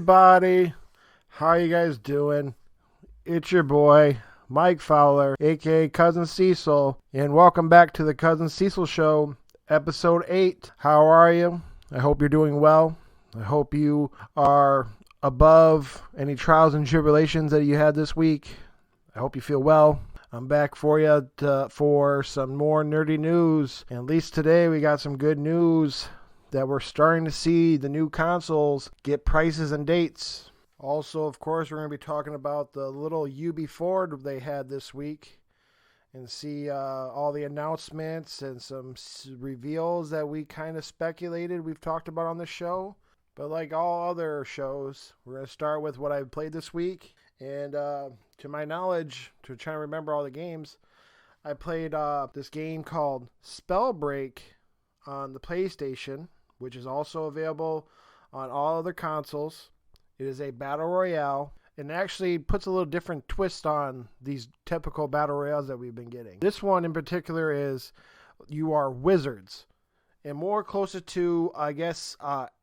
everybody. How you guys doing? It's your boy, Mike Fowler, aka Cousin Cecil, and welcome back to the Cousin Cecil Show, episode 8. How are you? I hope you're doing well. I hope you are above any trials and tribulations that you had this week. I hope you feel well. I'm back for you for some more nerdy news. And at least today we got some good news that we're starting to see the new consoles get prices and dates. Also, of course, we're going to be talking about the little Ubiforward they had this week and see all the announcements and some reveals that we kind of speculated we've talked about on the show. But like all other shows, we're going to start with what I played this week. And to my knowledge, to try to remember all the games, I played this game called Spellbreak on the PlayStation, which is also available on all other consoles. It is a battle royale and actually puts a little different twist on these typical battle royales that we've been getting. This one in particular is you are wizards and more closer to, I guess,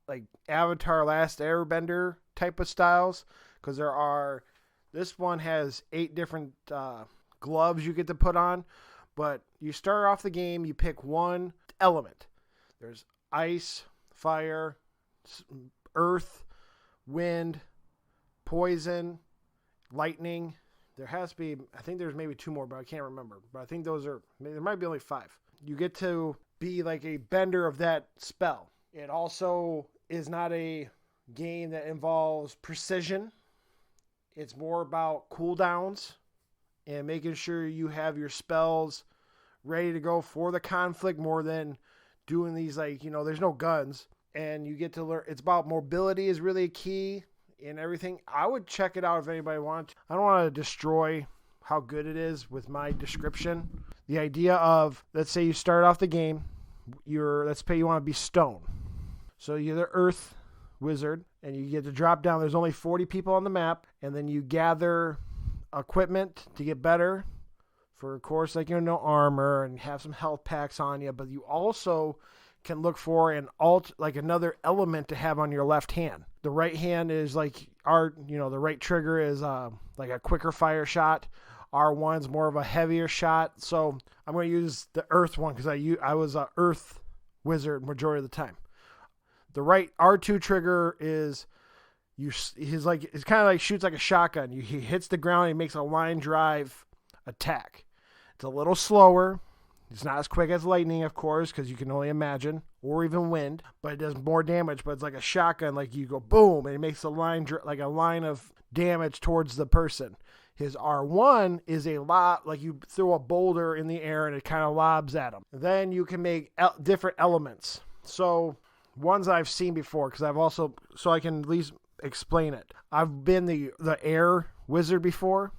like Avatar Last Airbender type of styles, because this one has 8 different gloves you get to put on, but you start off the game, you pick one element. There's ice, fire, earth, wind, poison, lightning. There has to be, I think there's maybe 2 more, but I can't remember. But I think there might be only 5. You get to be like a bender of that spell. It also is not a game that involves precision. It's more about cooldowns and making sure you have your spells ready to go for the conflict more than doing these, like, there's no guns. And you get to learn, it's about mobility is really key in everything. I would check it out if anybody wants. I don't want to destroy how good it is with my description. The idea of, let's say you start off the game, let's say you want to be stone. So you're the earth wizard, and you get to drop down. There's only 40 people on the map, and then you gather equipment to get better for, of course, like, armor and have some health packs on you, but you also can look for another element to have on your left hand. The right hand is like the right trigger is like a quicker fire shot. R1's more of a heavier shot. So I'm going to use the earth one because I was a earth wizard majority of the time. The right R2 trigger is it's kind of like shoots like a shotgun. He hits the ground and he makes a line drive attack. It's a little slower. It's not as quick as lightning, of course, because you can only imagine, or even wind, but it does more damage. But it's like a shotgun, like you go boom, and it makes a line of damage towards the person. His R1 is a lot like you throw a boulder in the air and it kind of lobs at him. Then you can make different elements. So ones I've seen before, because so I can at least explain it. I've been the air wizard before,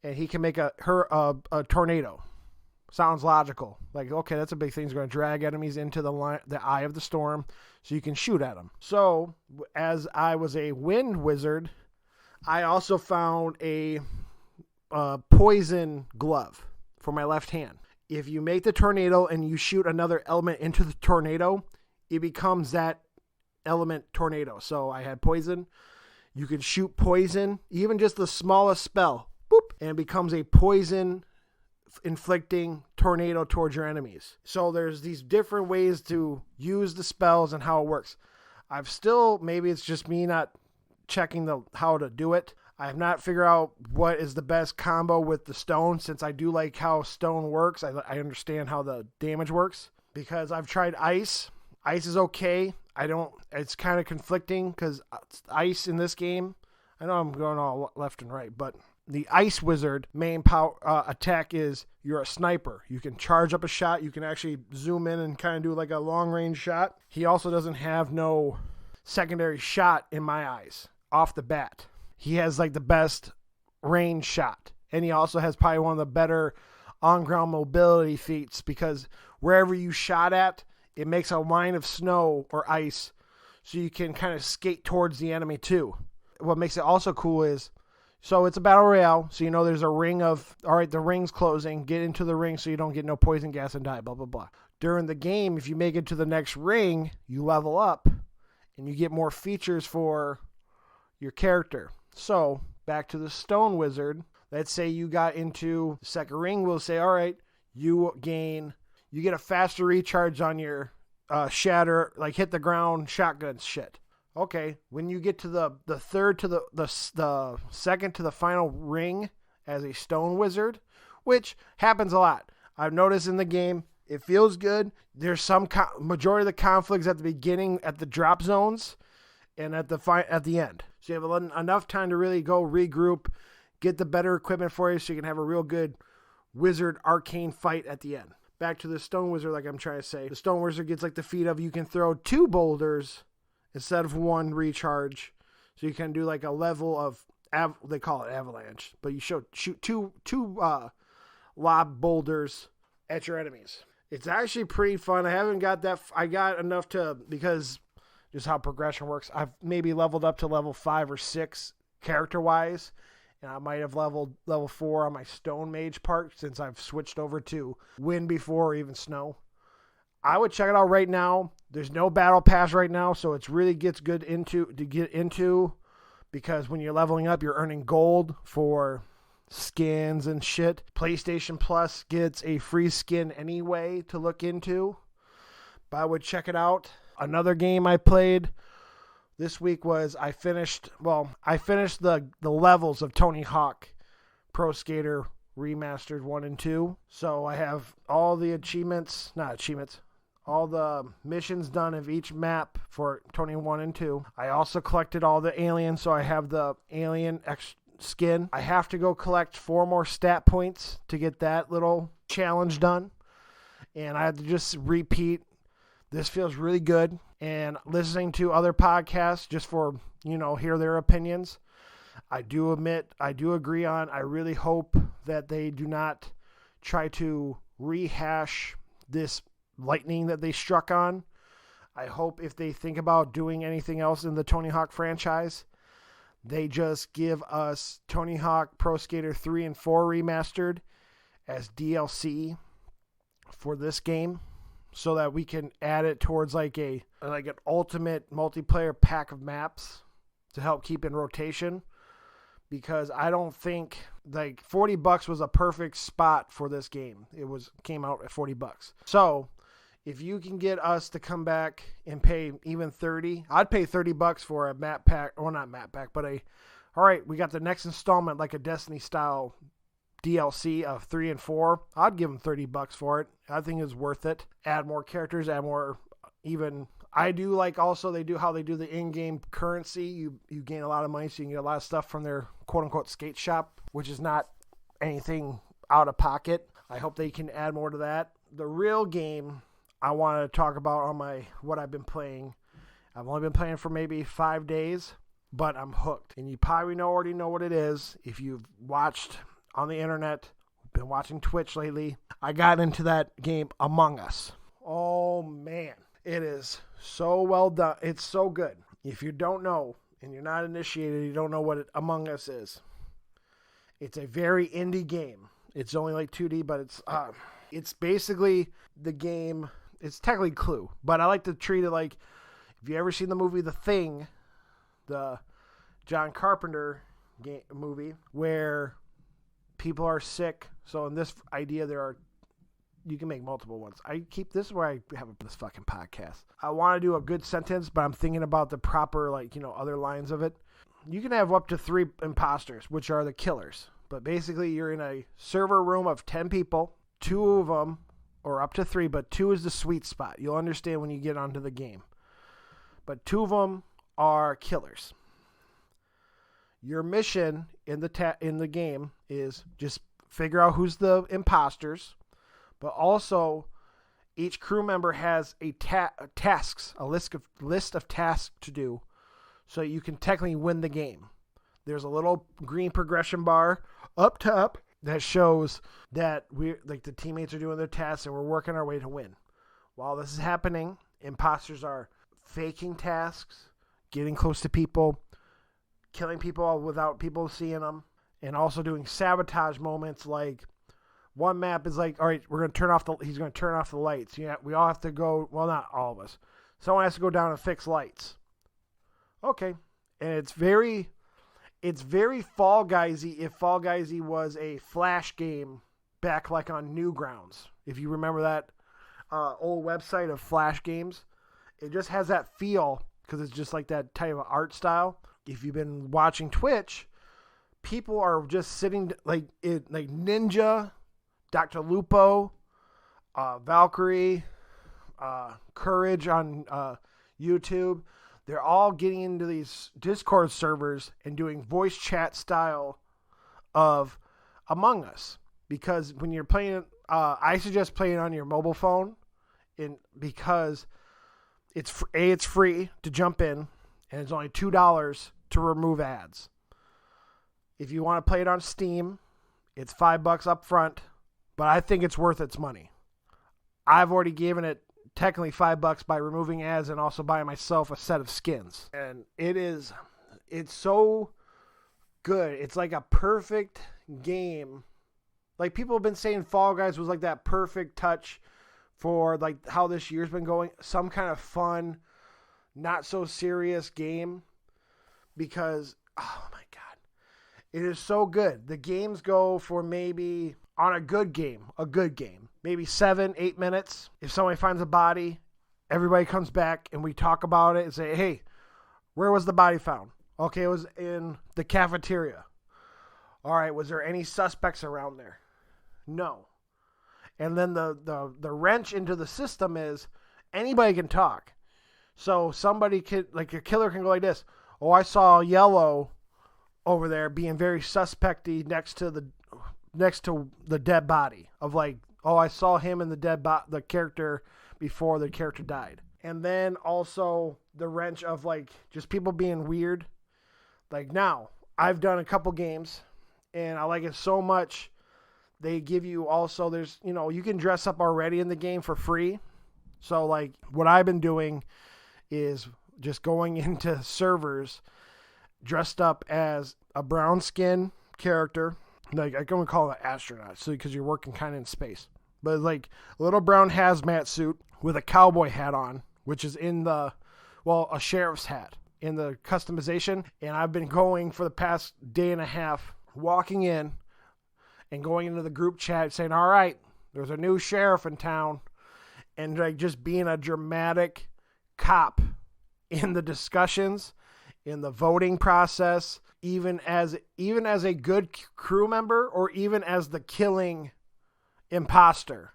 and he can make a tornado. Sounds logical. Like, okay, that's a big thing. He's going to drag enemies into the eye of the storm so you can shoot at them. So, as I was a wind wizard, I also found a poison glove for my left hand. If you make the tornado and you shoot another element into the tornado, it becomes that element tornado. So, I had poison. You can shoot poison, even just the smallest spell, boop, and it becomes a poison inflicting tornado towards your enemies. So there's these different ways to use the spells and how it works. Maybe it's just me not checking how to do it. I have not figured out what is the best combo with the stone, since I do like how stone works. I understand how the damage works because I've tried ice. Ice is okay. It's kind of conflicting because ice in this game, I know I'm going all left and right, but the Ice Wizard main power attack is you're a sniper. You can charge up a shot. You can actually zoom in and kind of do like a long range shot. He also doesn't have no secondary shot in my eyes off the bat. He has like the best range shot. And he also has probably one of the better on-ground mobility feats, because wherever you shot at, it makes a line of snow or ice so you can kind of skate towards the enemy too. What makes it also cool is, so it's a battle royale, so there's a ring of, all right, the ring's closing, get into the ring so you don't get no poison gas and die, blah, blah, blah. During the game, if you make it to the next ring, you level up, and you get more features for your character. So, back to the Stone Wizard. Let's say you got into the second ring. We'll say, all right, you get a faster recharge on your shatter, like hit the ground, shotgun shit. Okay, when you get to the third to the second to the final ring as a Stone Wizard, which happens a lot. I've noticed in the game, it feels good. There's some majority of the conflicts at the beginning, at the drop zones, and at the end. So you have enough time to really go regroup, get the better equipment for you, so you can have a real good wizard arcane fight at the end. Back to the Stone Wizard, like I'm trying to say. The Stone Wizard gets like the feat of you can throw 2 boulders instead of 1 recharge. So you can do like a level of, they call it avalanche, but you shoot two lob boulders at your enemies. It's actually pretty fun. I haven't got that. I got enough because just how progression works. I've maybe leveled up to level 5 or 6 character-wise. And I might have leveled level 4 on my Stone Mage part since I've switched over to Wind before or even Snow. I would check it out right now. There's no battle pass right now, so it really gets good to get into because when you're leveling up, you're earning gold for skins and shit. PlayStation Plus gets a free skin anyway to look into, but I would check it out. Another game I played this week was I finished the levels of Tony Hawk Pro Skater Remastered 1 and 2. So I have all the all the missions done of each map for Tony 1 and 2. I also collected all the aliens, so I have the alien skin. I have to go collect 4 more stat points to get that little challenge done. And I have to just repeat. This feels really good. And listening to other podcasts just for, hear their opinions. I do agree on, I really hope that they do not try to rehash this lightning that they struck on. I hope if they think about doing anything else in the Tony Hawk franchise, they just give us Tony Hawk Pro Skater 3 and 4 remastered as DLC for this game, so that we can add it towards like an ultimate multiplayer pack of maps to help keep in rotation. Because I don't think like $40 was a perfect spot for this game. Came out at $40. So if you can get us to come back and pay even $30, I'd pay $30 for a map pack, or not map pack, but all right, we got the next installment like a Destiny style DLC of 3 and 4, I'd give them $30 for it. I think it's worth it. Add more characters, add more even. I do like also they do the in-game currency. You gain a lot of money, so you can get a lot of stuff from their quote-unquote skate shop, which is not anything out of pocket. I hope they can add more to that. The real game I want to talk about on what I've been playing. I've only been playing for maybe 5 days, but I'm hooked. And you probably already know what it is if you've watched on the internet, been watching Twitch lately. I got into that game Among Us. Oh man, it is so well done. It's so good. If you don't know and you're not initiated, you don't know what Among Us is. It's a very indie game. It's only like 2D, but it's basically the game. It's technically Clue, but I like to treat it like, if you ever seen the movie The Thing, the John Carpenter movie, where people are sick. So in this idea, you can make multiple ones. This is where I have this fucking podcast. I want to do a good sentence, but I'm thinking about the proper, other lines of it. You can have up to 3 imposters, which are the killers. But basically, you're in a server room of 10 people. 2 of them, or up to 3, but 2 is the sweet spot. You'll understand when you get onto the game. But 2 of them are killers. Your mission in the game is just figure out who's the imposters, but also each crew member has a list of tasks to do, so you can technically win the game. There's a little green progression bar up top that shows that the teammates are doing their tasks and we're working our way to win. While this is happening, imposters are faking tasks, getting close to people, killing people without people seeing them, and also doing sabotage moments. Like one map is like, all right, he's going to turn off the lights. Yeah, we all have to go. Well, not all of us. Someone has to go down and fix lights. Okay. And it's very Fall Guysy if Fall Guysy was a Flash game back like on Newgrounds. If you remember that old website of Flash games, it just has that feel because it's just like that type of art style. If you've been watching Twitch, people are just sitting like Ninja, Dr. Lupo, Valkyrie, Courage on YouTube. They're all getting into these Discord servers and doing voice chat style of Among Us. Because when you're playing, I suggest playing on your mobile phone, because it's free to jump in, and it's only $2 to remove ads. If you want to play it on Steam, it's $5 up front, but I think it's worth its money. I've already given it technically $5 by removing ads and also buying myself a set of skins. And it's so good. It's like a perfect game. Like people have been saying Fall Guys was like that perfect touch for like how this year's been going. Some kind of fun, not so serious game. Because, oh my God, it is so good. The games go for maybe, on a good game, maybe 7-8 minutes. If somebody finds a body, everybody comes back and we talk about it and say, hey, where was the body found? Okay, it was in the cafeteria. All right, was there any suspects around there? No. And then the wrench into the system is anybody can talk. So somebody could, like a killer can go like this. Oh, I saw Yellow over there being very suspecty next to the dead body of like, oh, I saw him in the character before the character died. And then also the wrench of like just people being weird. Like now, I've done a couple games and I like it so much. They give you also, you can dress up already in the game for free. So like what I've been doing is just going into servers dressed up as a brown skin character. Like I can call it an astronaut, so because you're working kind of in space. But like a little brown hazmat suit with a cowboy hat on, which is a sheriff's hat in the customization. And I've been going for the past day and a half, walking in and going into the group chat saying, all right, there's a new sheriff in town. And like just being a dramatic cop in the discussions, in the voting process, even as a good crew member or even as the killing imposter,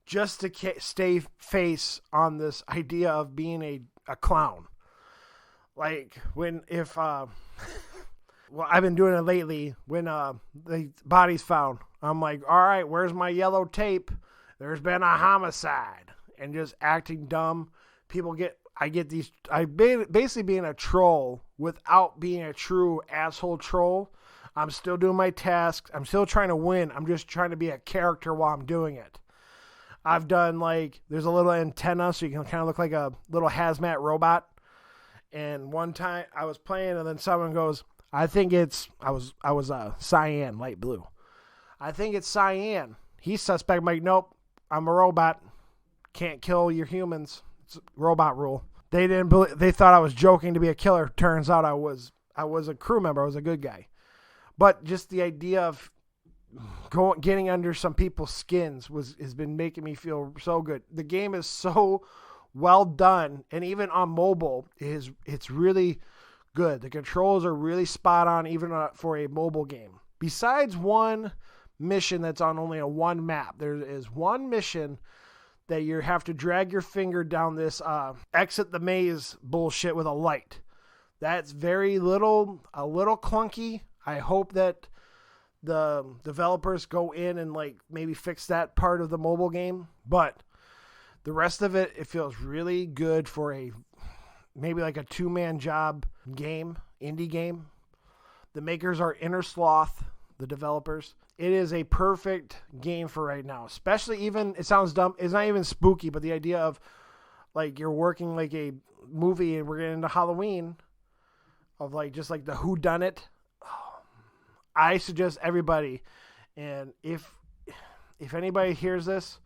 just to stay face on this idea of being a clown. Like I've been doing it lately when the body's found. I'm like, all right, where's my yellow tape? There's been a homicide. And just acting dumb. I basically being a troll without being a true asshole troll. I'm still doing my tasks. I'm still trying to win. I'm just trying to be a character while I'm doing it. I've done there's a little antenna so you can kind of look like a little hazmat robot. And one time I was playing and then someone goes, I was cyan, light blue. I think it's cyan. He's suspect. I'm like, nope, I'm a robot. Can't kill your humans. It's robot rule. They thought I was joking to be a killer. Turns out I was a crew member. I was a good guy. But just the idea of getting under some people's skins has been making me feel so good. The game is so well done, and even on mobile, it's really good. The controls are really spot on, even for a mobile game. Besides one mission that's on only one map, there is one mission that you have to drag your finger down this exit the maze bullshit with a light. That's a little clunky. I hope that the developers go in and maybe fix that part of the mobile game. But the rest of it feels really good for maybe a 2-man job game, indie game. The makers are Inner Sloth, the developers. It is a perfect game for right now, especially even, it sounds dumb, it's not even spooky, but the idea of you're working like a movie and we're getting into Halloween of just the whodunit. Oh, I suggest everybody, and if anybody hears this,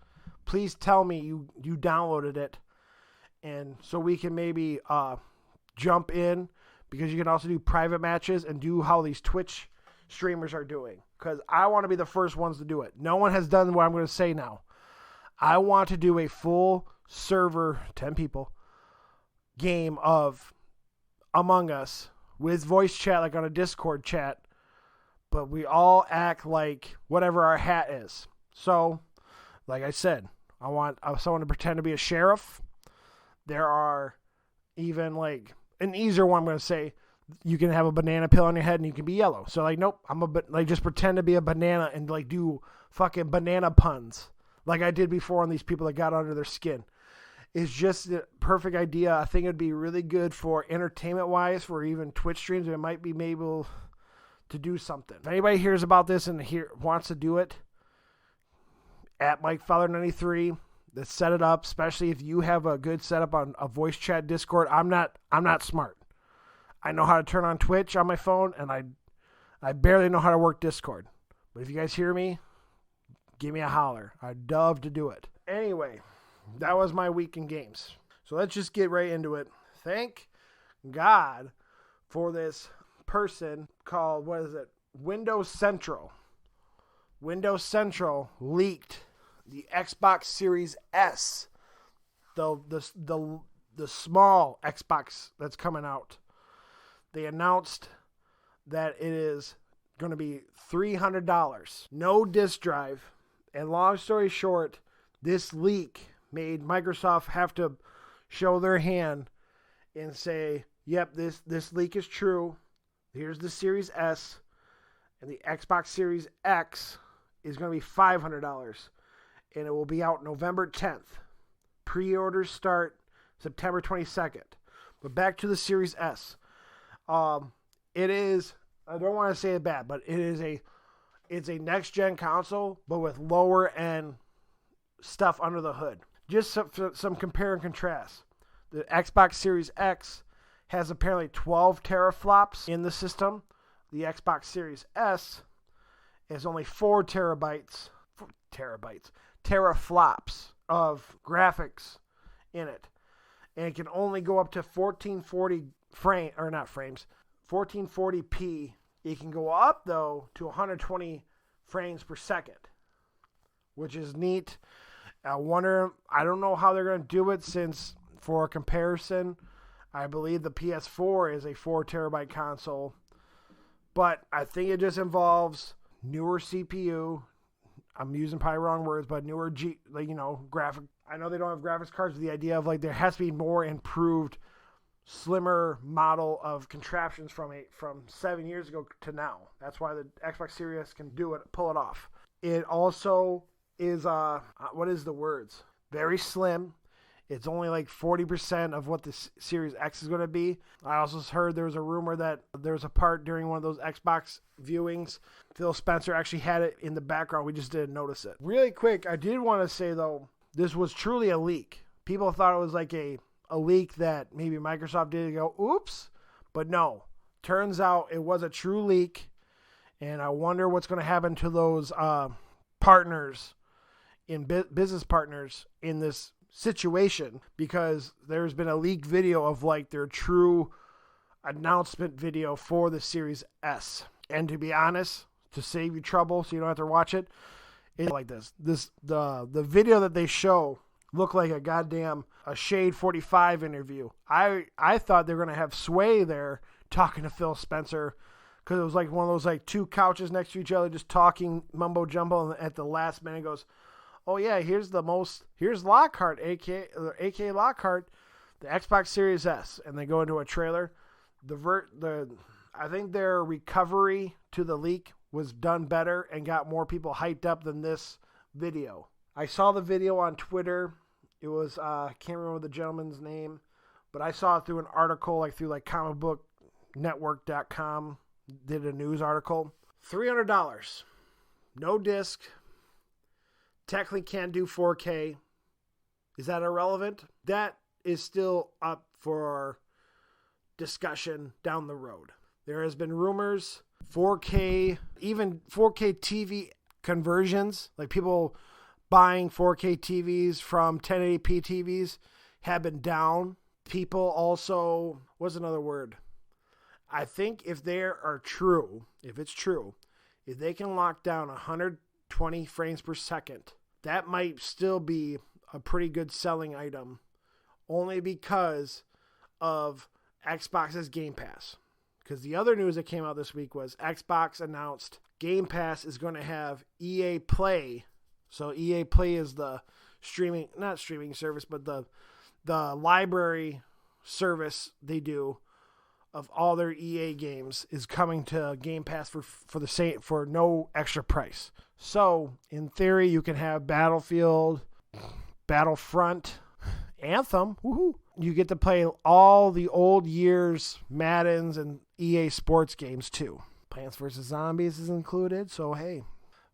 please tell me you downloaded it, and so we can maybe jump in, because you can also do private matches and do how these Twitch streamers are doing. Because I want to be the first ones to do it. No one has done what I'm going to say now. I want to do a full server, 10 people, game of Among Us with voice chat like on a Discord chat, but we all act like whatever our hat is. So, like I said, I want someone to pretend to be a sheriff. There are even like an easier one I'm going to say, you can have a banana peel on your head and you can be yellow. So like, nope, just pretend to be a banana and like do fucking banana puns like I did before on these people that got under their skin. It's just the perfect idea. I think it'd be really good for entertainment wise, for even Twitch streams. It might be able to do something. If anybody hears about this and wants to do it, at Mike Fowler 93, let's set it up. Especially if you have a good setup on a voice chat Discord. I'm not smart. I know how to turn on Twitch on my phone, and I barely know how to work Discord. But if you guys hear me, give me a holler. I'd love to do it. Anyway, that was my week in games. So let's just get right into it. Thank God for this person called, Windows Central. Windows Central leaked the Xbox Series S, the small Xbox that's coming out. They announced that it is going to be $300, no disk drive, and long story short, this leak made Microsoft have to show their hand and say, yep, this leak is true. Here's the Series S, and the Xbox Series X is going to be $500, and it will be out November 10th. Pre-orders start September 22nd. But back to the Series S. It is, I don't want to say it bad, but it's a next-gen console, but with lower-end stuff under the hood. Just some compare and contrast. The Xbox Series X has apparently 12 teraflops in the system. The Xbox Series S is only 4 teraflops of graphics in it. And it can only go up to 1440p. It can go up, though, to 120 frames per second, which is neat. I don't know how they're going to do it, since for a comparison, I believe the PS4 is a 4 terabyte console, but I think it just involves newer CPU. I'm using probably wrong words, but newer graphic. I know they don't have graphics cards, but the idea of like there has to be more improved, slimmer model of contraptions from 7 years ago to now. That's why the Xbox Series S can pull it off. It also is what is the words? Very slim. It's only like 40% of what the Series X is going to be. I also heard there was a rumor that there was a part during one of those Xbox viewings, Phil Spencer actually had it in the background. We just didn't notice it. Really quick, I did want to say, though, this was truly a leak. People thought it was like a leak that maybe Microsoft did and go, oops. But no, turns out it was a true leak. And I wonder what's going to happen to those partners, business partners in this situation, because there's been a leaked video of like their true announcement video for the Series S. And to be honest, to save you trouble so you don't have to watch it, it's like this. The video that they show looked like a Shade 45 interview. I thought they were going to have Sway there talking to Phil Spencer, because it was like one of those like two couches next to each other just talking mumbo jumbo, and at the last minute goes, oh yeah, here's Lockhart, aka Lockhart, the Xbox Series S, and they go into a trailer. I think their recovery to the leak was done better and got more people hyped up than this video. I saw the video on Twitter. It was I can't remember the gentleman's name, but I saw it through an article, through comicbooknetwork.com, did a news article. $300, no disc. Technically can't do 4K. Is that irrelevant? That is still up for discussion down the road. There has been rumors, 4K, even 4K TV conversions, like people buying 4K TVs from 1080p TVs have been down. People also, what's another word? I think if it's true, if they can lock down 120 frames per second, that might still be a pretty good selling item, only because of Xbox's Game Pass. Because the other news that came out this week was Xbox announced Game Pass is going to have EA Play. So EA Play is the not streaming service, but the library service they do of all their EA games is coming to Game Pass for no extra price. So in theory, you can have Battlefield, Battlefront, Anthem. Woohoo! You get to play all the old years Maddens and EA Sports games too. Plants vs. Zombies is included, so hey,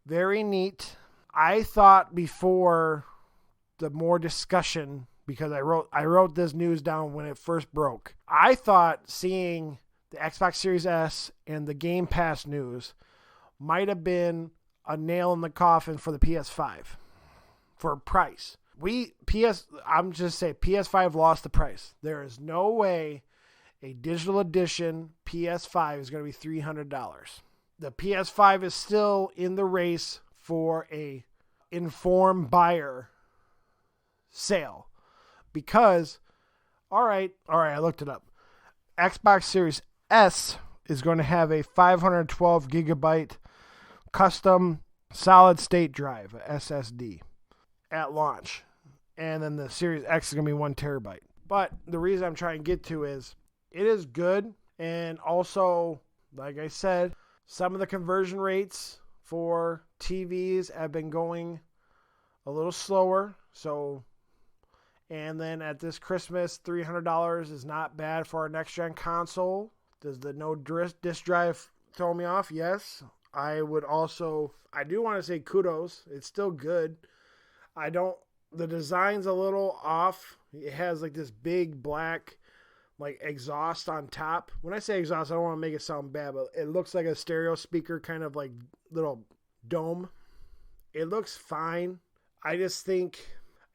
very neat. I thought before the more discussion, because I wrote this news down when it first broke, I thought seeing the Xbox Series S and the Game Pass news might have been a nail in the coffin for the PS5 for price. I'm just saying, PS5 lost the price. There is no way a digital edition PS5 is going to be $300. The PS5 is still in the race for a informed buyer sale because, all right, I looked it up. Xbox Series S is going to have a 512 gigabyte custom solid state drive, a SSD, at launch. And then the Series X is going to be 1 terabyte. But the reason I'm trying to get to is it is good. And also, like I said, some of the conversion rates for TVs have been going a little slower. So, and then at this Christmas, $300 is not bad for our next-gen console. Does the no disk drive throw me off? Yes. I do want to say kudos. It's still good. The design's a little off. It has like this big black like exhaust on top. When I say exhaust, I don't want to make it sound bad, but it looks like a stereo speaker kind of like little dome. It looks fine. I just think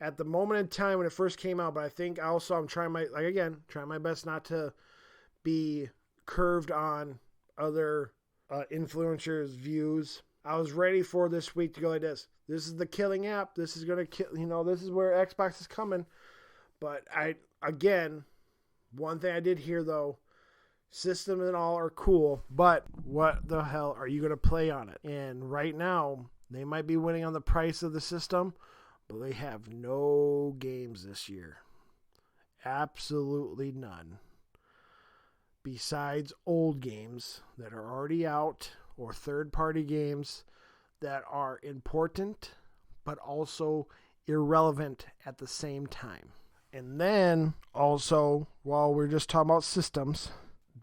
at the moment in time when it first came out, but I think also I'm trying my best not to be curved on other influencers' views. I was ready for this week to go like this. This is the killing app. This is going to kill, this is where Xbox is coming. But one thing I did hear though, system and all are cool, but what the hell are you going to play on it? And right now, they might be winning on the price of the system, but they have no games this year. Absolutely none. Besides old games that are already out or third-party games that are important but also irrelevant at the same time. And then also, while we're just talking about systems,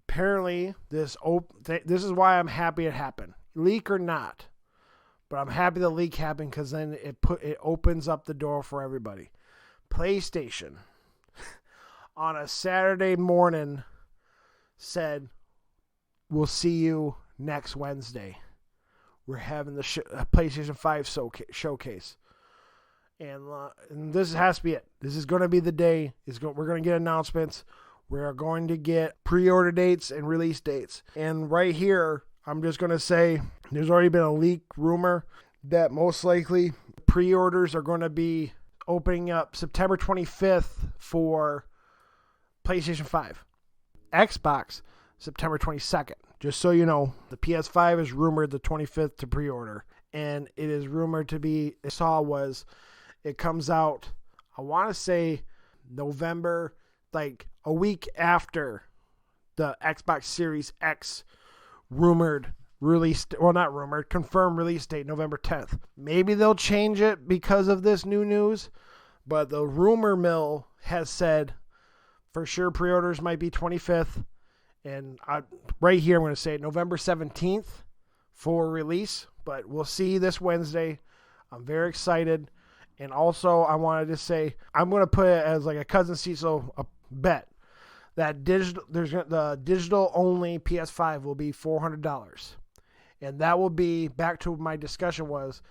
apparently this is why I'm happy it happened. Leak or not, but I'm happy the leak happened because then it opens up the door for everybody. PlayStation on a Saturday morning said, "We'll see you next Wednesday. We're having the PlayStation 5 showcase." And this has to be it. This is going to be the day. We're going to get announcements. We're going to get pre-order dates and release dates. And right here, I'm just going to say there's already been a leak rumor that most likely pre-orders are going to be opening up September 25th for PlayStation 5. Xbox, September 22nd. Just so you know, the PS5 is rumored the 25th to pre-order. And it is rumored to be, it comes out, I want to say November, like a week after the Xbox Series X confirmed release date, November 10th. Maybe they'll change it because of this new news, but the rumor mill has said for sure pre-orders might be 25th. And right here, I'm going to say November 17th for release, but we'll see this Wednesday. I'm very excited. And also, I wanted to say, I'm going to put it as like a Cousin Cecil bet that the digital-only PS5 will be $400. And that will be, back to my discussion was,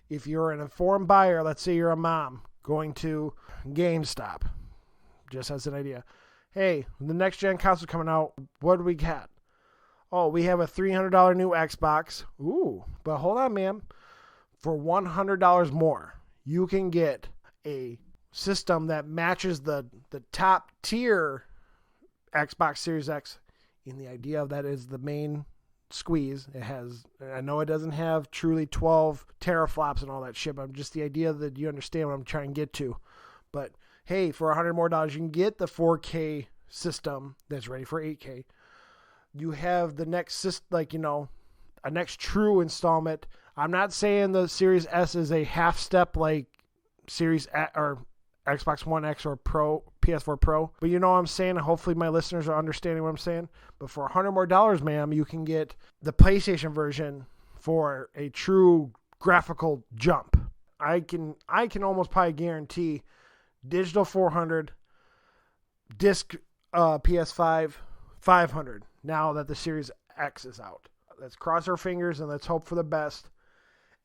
if you're an informed buyer, let's say you're a mom going to GameStop, just as an idea. Hey, the next gen console coming out, what do we got? Oh, we have a $300 new Xbox. Ooh, but hold on, man. For $100 more, you can get a system that matches the top tier Xbox Series X. And the idea of that is the main squeeze. It has, I know it doesn't have truly 12 teraflops and all that shit, but just the idea that you understand what I'm trying to get to. But hey, for $100 more, you can get the 4K system that's ready for 8K. You have the next, a next true installment. I'm not saying the Series S is a half step like Series or Xbox One X or Pro, PS4 Pro, but you know what I'm saying. Hopefully my listeners are understanding what I'm saying. But for $100 more, ma'am, you can get the PlayStation version for a true graphical jump. I can almost probably guarantee digital 400, disc PS5 500. Now that the Series X is out, let's cross our fingers and let's hope for the best.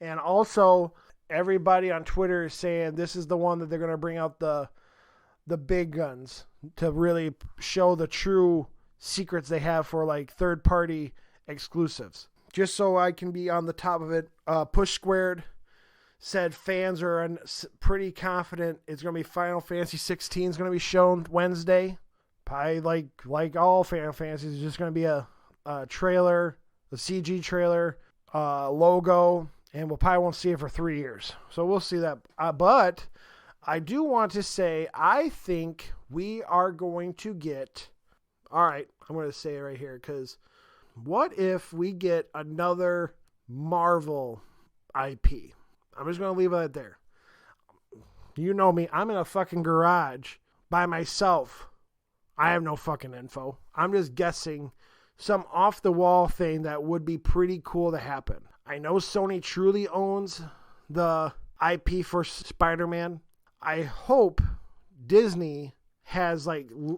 And also, everybody on Twitter is saying this is the one that they're going to bring out the big guns to really show the true secrets they have for like third-party exclusives. Just so I can be on the top of it, Push Squared said fans are pretty confident it's going to be Final Fantasy 16 is going to be shown Wednesday. Probably like all Final Fantasies, it's just going to be a trailer, a CG trailer, logo, and we'll probably won't see it for 3 years. So we'll see that. But I do want to say I think we are going to get... All right, I'm going to say it right here, because what if we get another Marvel IP? I'm just going to leave it there. You know me. I'm in a fucking garage by myself. I have no fucking info. I'm just guessing some off-the-wall thing that would be pretty cool to happen. I know Sony truly owns the IP for Spider-Man. I hope Disney has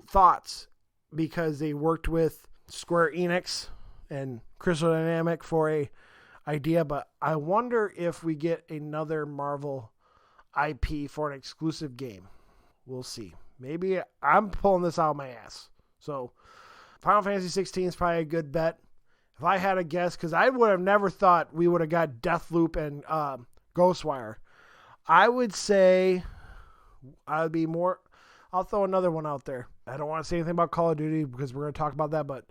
thoughts because they worked with Square Enix and Crystal Dynamics for a idea, but I wonder if we get another Marvel IP for an exclusive game. We'll see. Maybe I'm pulling this out of my ass. So Final Fantasy 16 is probably a good bet. If I had a guess, because I would have never thought we would have got Deathloop and Ghostwire. I would say I'd be more... I'll throw another one out there. I don't want to say anything about Call of Duty because we're going to talk about that, but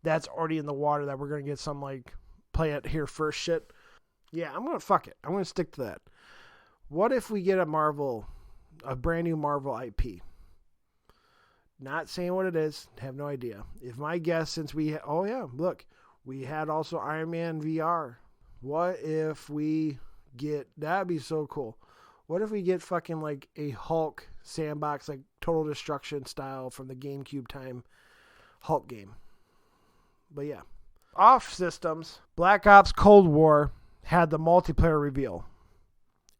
that's already in the water that we're going to get some play it here first shit. Yeah, I'm going to fuck it. I'm going to stick to that. What if we get a brand new Marvel IP? Not saying what it is. Have no idea. If my guess, since we... Oh, yeah, look. We had also Iron Man VR. What if we get... That'd be so cool. What if we get fucking a Hulk sandbox, Total Destruction style from the GameCube time Hulk game? But yeah. Off systems, Black Ops Cold War had the multiplayer reveal.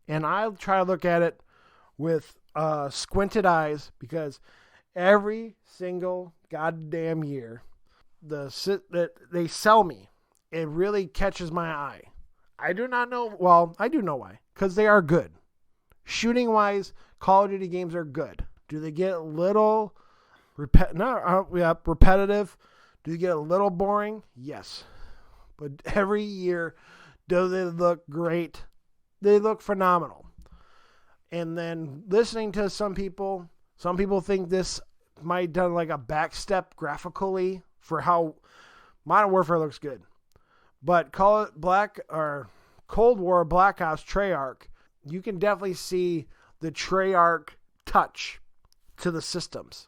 And I'll try to look at it with squinted eyes because every single goddamn year that they sell me, it really catches my eye. I do not know. Well, I do know why. Because they are good. Shooting wise, Call of Duty games are good. Do they get a little repetitive? Do they get a little boring? Yes. But every year, do they look great? They look phenomenal. And then listening to some people think this might have done a backstep graphically for how Modern Warfare looks good. But call it Cold War Black Ops Treyarch, you can definitely see the Treyarch touch to the systems.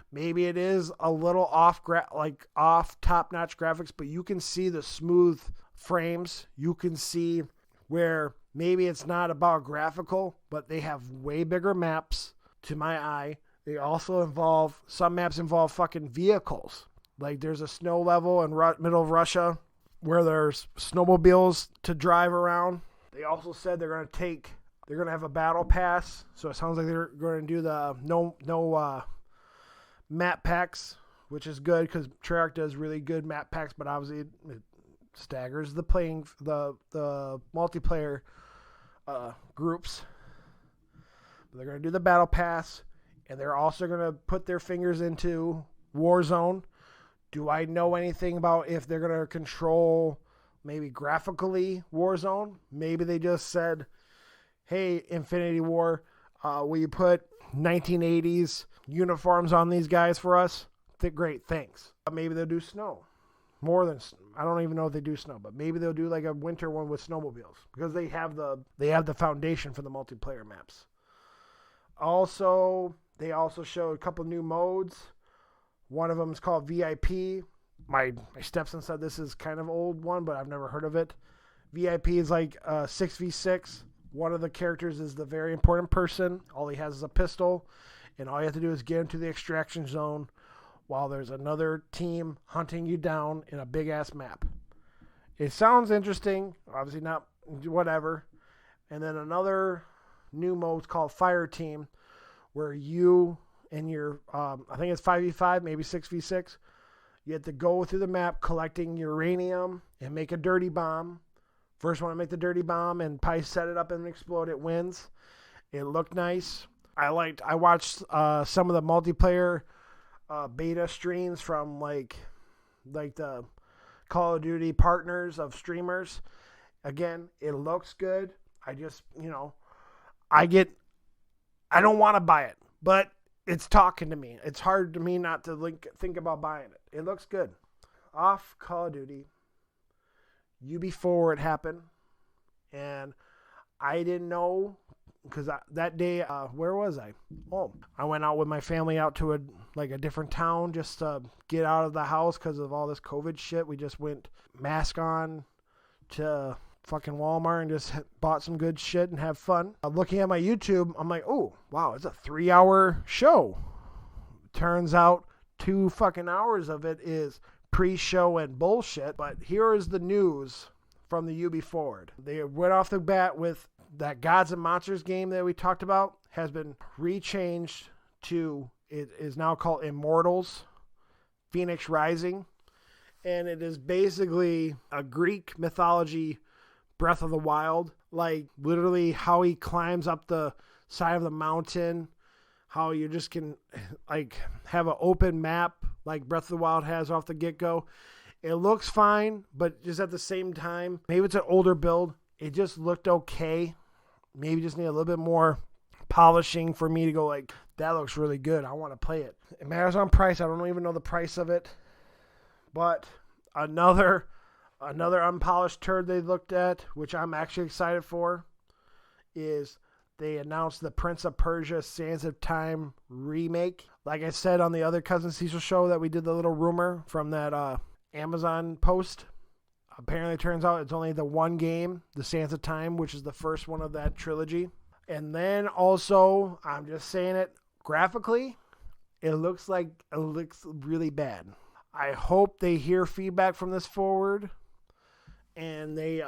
Maybe it is a little off top-notch graphics, but you can see the smooth frames. You can see where maybe it's not about graphical, but they have way bigger maps to my eye. They also some maps involve fucking vehicles. There's a snow level in middle of Russia where there's snowmobiles to drive around. They also said they're going to have a battle pass. So it sounds like they're going to do the no map packs, which is good because Treyarch does really good map packs, but obviously it staggers the multiplayer groups. But they're going to do the battle pass, and they're also going to put their fingers into Warzone, Do I know anything about if they're going to control maybe graphically Warzone? Maybe they just said, hey, Infinity War, will you put 1980s uniforms on these guys for us? Great, thanks. Maybe they'll do snow. More than, I don't even know if they do snow, but maybe they'll do like a winter one with snowmobiles because they have the foundation for the multiplayer maps. Also, they also showed a couple new modes. One of them is called VIP. My stepson said this is kind of old one, but I've never heard of it. VIP is like 6v6. One of the characters is the very important person. All he has is a pistol, and all you have to do is get into the extraction zone while there's another team hunting you down in a big-ass map. It sounds interesting. Obviously not whatever. And then another new mode is called Fire Team, where you and your, I think it's 5v5, maybe 6v6. You have to go through the map collecting uranium and make a dirty bomb. First one to make the dirty bomb and probably set it up and explode, it wins. It looked nice. I watched some of the multiplayer beta streams from like the Call of Duty partners of streamers. Again, it looks good. I just, I don't want to buy it, but it's talking to me. It's hard to me not to think about buying it. It looks good. Off Call of Duty, Ubiforward happened, and I didn't know because that day, where was I? Oh, I went out with my family out to a different town just to get out of the house because of all this COVID shit. We just went mask on to fucking Walmart and just bought some good shit and have fun. Looking at my YouTube, I'm like, oh, wow, it's a 3-hour show. Turns out 2 fucking hours of it is pre-show and bullshit. But here is the news from the Ubiforward. They went off the bat with that Gods and Monsters game that we talked about has been rechanged to, it is now called Immortals Phoenix Rising. And it is basically a Greek mythology Breath of the Wild, like literally how he climbs up the side of the mountain, how you just can like have an open map like Breath of the Wild has off the get-go. It looks fine, but just at the same time, maybe it's an older build. It just looked okay. Maybe just need a little bit more polishing for me to go like, that looks really good. I want to play it. It matters on price. I don't even know the price of it. But another unpolished turd they looked at, which I'm actually excited for, is they announced the Prince of Persia Sands of Time remake. Like I said on the other Cousin Cecil show that we did the little rumor from that Amazon post. Apparently it turns out it's only the one game, the Sands of Time, which is the first one of that trilogy. And then also, I'm just saying it, graphically, it looks really bad. I hope they hear feedback from this forward and they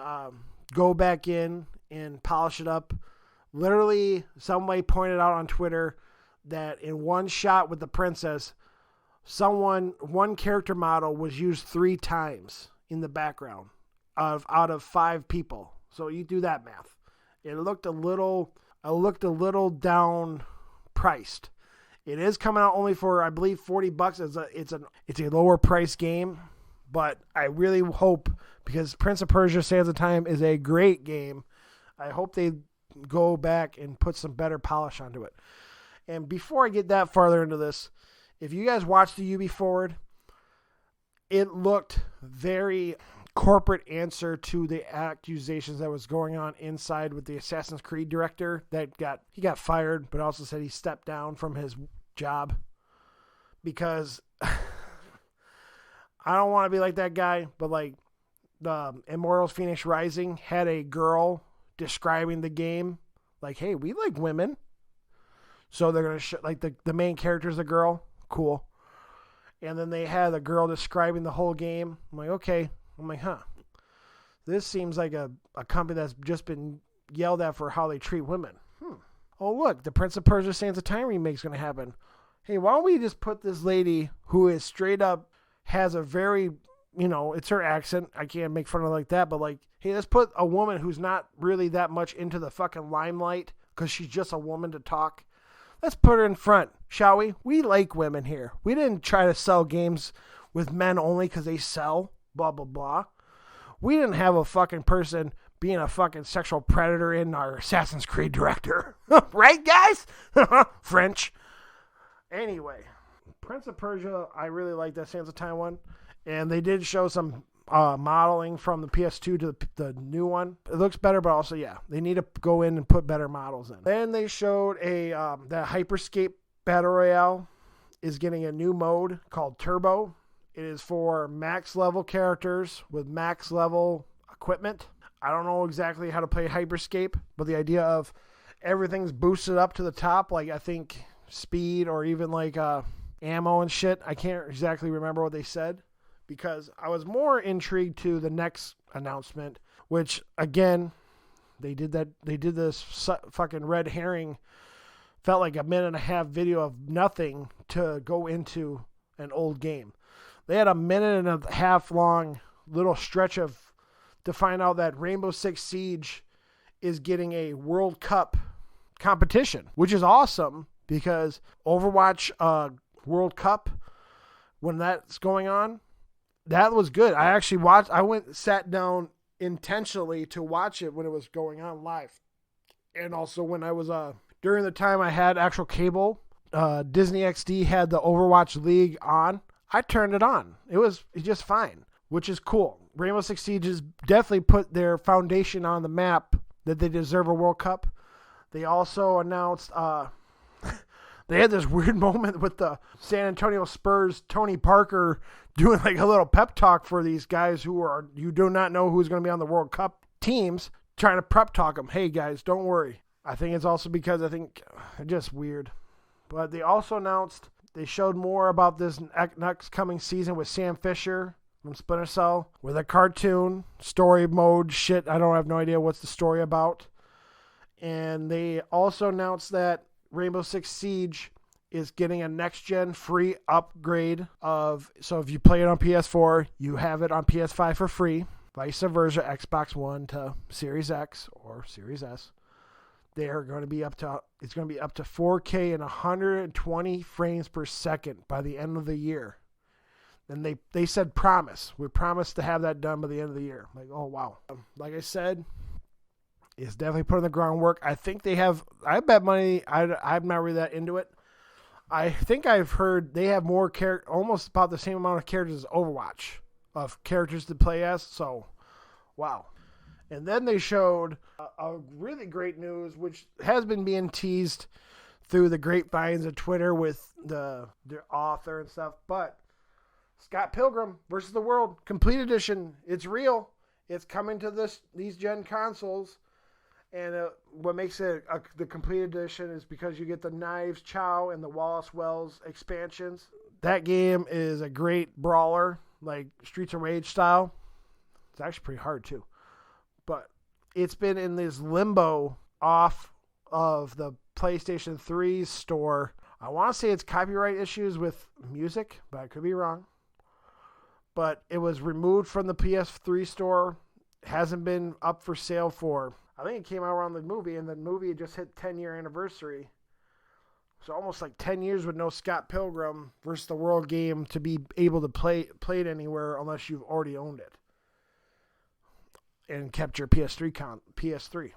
go back in and polish it up. Literally, somebody pointed out on Twitter that in one shot with the princess, one character model was used 3 times in the background out of 5 people. So you do that math. It looked a little down priced. It is coming out only for, I believe, $40. It's a lower price game, but I really hope, because Prince of Persia: Sands of Time is a great game, I hope they go back and put some better polish onto it. And before I get that farther into this, if you guys watched the Ubiforward, it looked very corporate answer to the accusations that was going on inside with the Assassin's Creed director that he got fired, but also said he stepped down from his job because I don't want to be like that guy, but like the Immortals Phoenix Rising had a girl describing the game like, hey, we like women. So they're going to like the main character is a girl. Cool. And then they had a girl describing the whole game. I'm like, okay. I'm like, huh. This seems like a company that's just been yelled at for how they treat women. Oh, look, the Prince of Persia Sands of Time remake is going to happen. Hey, why don't we just put this lady who is straight up, has a very, it's her accent. I can't make fun of her like that, but like, hey, let's put a woman who's not really that much into the fucking limelight because she's just a woman to talk. Let's put her in front, shall we? We like women here. We didn't try to sell games with men only because they sell, blah, blah, blah. We didn't have a fucking person being a fucking sexual predator in our Assassin's Creed director. Right, guys? French. Anyway, Prince of Persia, I really like that Sands of Time one. And they did show some modeling from the PS2 to the new one. It looks better, but also, yeah, they need to go in and put better models in. Then they showed that Hyperscape Battle Royale is getting a new mode called Turbo. It is for max level characters with max level equipment. I don't know exactly how to play Hyperscape, but the idea of everything's boosted up to the top, like I think speed or even like ammo and shit. I can't exactly remember what they said because I was more intrigued to the next announcement, which again, they did this fucking red herring, felt like a minute and a half video of nothing to go into an old game. They had a minute and a half long little stretch to find out that Rainbow Six Siege is getting a World Cup competition, which is awesome because Overwatch World Cup, when that's going on, that was good. I actually sat down intentionally to watch it when it was going on live. And also when I was, during the time I had actual cable, Disney XD had the Overwatch League on. I turned it on. It was just fine, which is cool. Rainbow Six Siege has definitely put their foundation on the map that they deserve a World Cup. They also announced they had this weird moment with the San Antonio Spurs, Tony Parker, doing like a little pep talk for these guys you do not know who's going to be on the World Cup teams, trying to prep talk them. Hey guys, don't worry. I think it's also because just weird. But they also announced, they showed more about this next coming season with Sam Fisher from Splinter Cell with a cartoon story mode shit. I don't have no idea what's the story about. And they also announced that Rainbow Six Siege is getting a next-gen free upgrade so if you play it on PS4, you have it on PS5 for free. Vice versa, Xbox One to Series X or Series S. It's going to be up to 4K and 120 frames per second by the end of the year. And they said promise. We promise to have that done by the end of the year. Like, oh, wow. Like I said, it's definitely putting the groundwork. I think I bet money, I'm not really that into it. I think I've heard they have more almost about the same amount of characters as Overwatch of characters to play as. So, wow. And then they showed a really great news, which has been being teased through the grapevines of Twitter with the author and stuff. But Scott Pilgrim versus the World Complete Edition. It's real. It's coming to these gen consoles. And what makes it the Complete Edition is because you get the Knives Chow and the Wallace Wells expansions. That game is a great brawler, like Streets of Rage style. It's actually pretty hard, too. But it's been in this limbo off of the PlayStation 3 store. I want to say it's copyright issues with music, but I could be wrong. But it was removed from the PS3 store. Hasn't been up for sale for, I think it came out around the movie, and the movie just hit 10-year anniversary. So almost like 10 years with no Scott Pilgrim versus the World game to be able to play it anywhere unless you've already owned it and kept your PS3.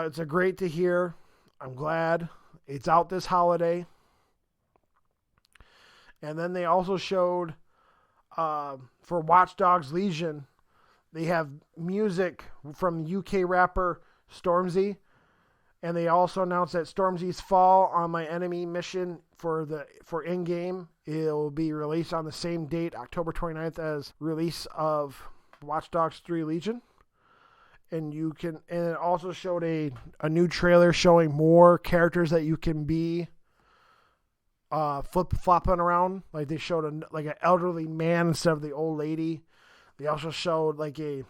It's a great to hear. I'm glad it's out this holiday. And then they also showed for Watch Dogs Legion, they have music from UK rapper Stormzy. And they also announced that Stormzy's Fall on My Enemy mission for in-game, it will be released on the same date, October 29th, as release of Watch Dogs 3 Legion. And it also showed a new trailer showing more characters that you can be flip-flopping around. Like they showed an elderly man instead of the old lady. They also showed like a